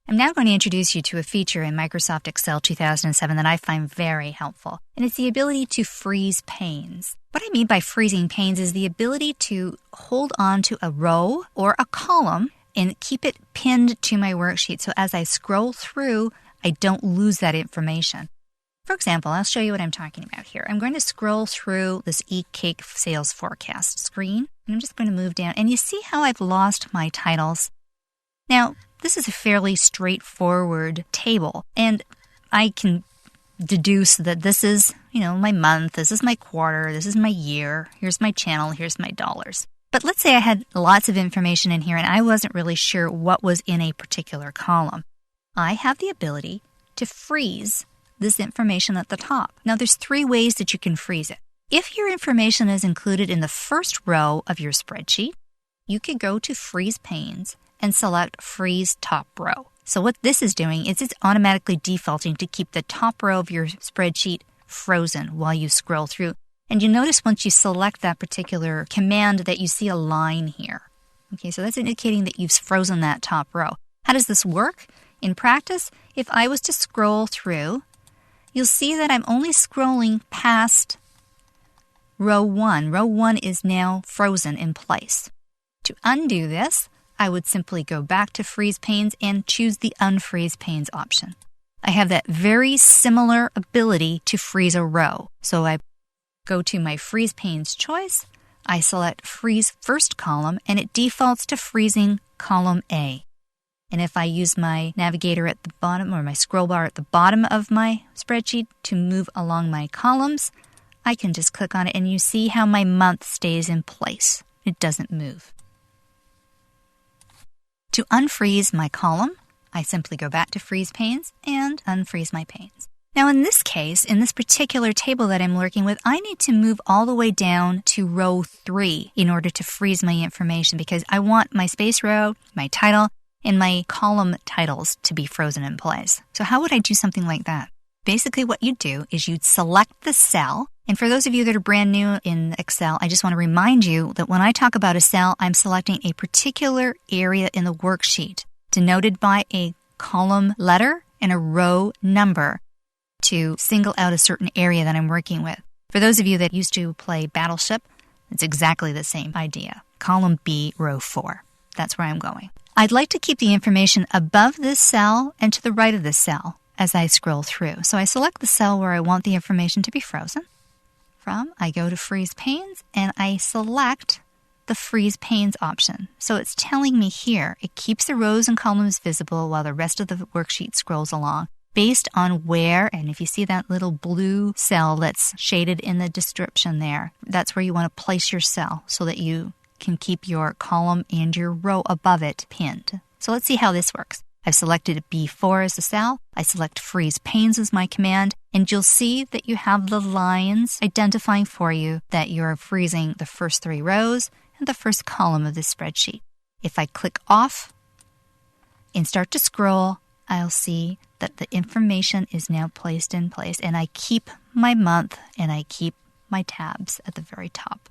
I'm now going to introduce you to a feature in Microsoft Excel 2007 that I find very helpful, and it's the ability to freeze panes. What I mean by freezing panes is the ability to hold on to a row or a column and keep it pinned to my worksheet, so as I scroll through, I don't lose that information. For example, I'll show you what I'm talking about here. I'm going to scroll through this eCake sales forecast screen, and I'm just going to move down, and you see how I've lost my titles. Now, this is a fairly straightforward table, and I can deduce that this is, my month, this is my quarter, this is my year, here's my channel, here's my dollars. But let's say I had lots of information in here and I wasn't really sure what was in a particular column. I have the ability to freeze this information at the top. Now, there's 3 ways that you can freeze it. If your information is included in the first row of your spreadsheet, you could go to Freeze Panes and select Freeze Top Row. So what this is doing is it's automatically defaulting to keep the top row of your spreadsheet frozen while you scroll through. And you notice once you select that particular command that you see a line here. Okay, so that's indicating that you've frozen that top row. How does this work? In practice, if I was to scroll through, you'll see that I'm only scrolling past row 1. Row 1 is now frozen in place. To undo this, I would simply go back to Freeze Panes and choose the Unfreeze Panes option. I have that very similar ability to freeze a row. So I go to my Freeze Panes choice, I select Freeze First Column, and it defaults to freezing column A. And if I use my navigator at the bottom or my scroll bar at the bottom of my spreadsheet to move along my columns, I can just click on it and you see how my month stays in place. It doesn't move. To unfreeze my column, I simply go back to Freeze Panes and unfreeze my panes. Now in this case, in this particular table that I'm working with, I need to move all the way down to row 3 in order to freeze my information because I want my space row, my title, and my column titles to be frozen in place. So how would I do something like that? Basically what you'd do is you'd select the cell. And for those of you that are brand new in Excel, I just want to remind you that when I talk about a cell, I'm selecting a particular area in the worksheet denoted by a column letter and a row number to single out a certain area that I'm working with. For those of you that used to play Battleship, it's exactly the same idea. Column B, row 4. That's where I'm going. I'd like to keep the information above this cell and to the right of this cell as I scroll through. So I select the cell where I want the information to be frozen. I go to Freeze Panes and I select the Freeze Panes option. So it's telling me here, it keeps the rows and columns visible while the rest of the worksheet scrolls along based on where, and if you see that little blue cell that's shaded in the description there, that's where you want to place your cell so that you can keep your column and your row above it pinned. So let's see how this works. I've selected B4 as the cell. I select Freeze Panes as my command, and you'll see that you have the lines identifying for you that you're freezing the first 3 rows and the first column of this spreadsheet. If I click off and start to scroll, I'll see that the information is now placed in place, and I keep my month and I keep my tabs at the very top.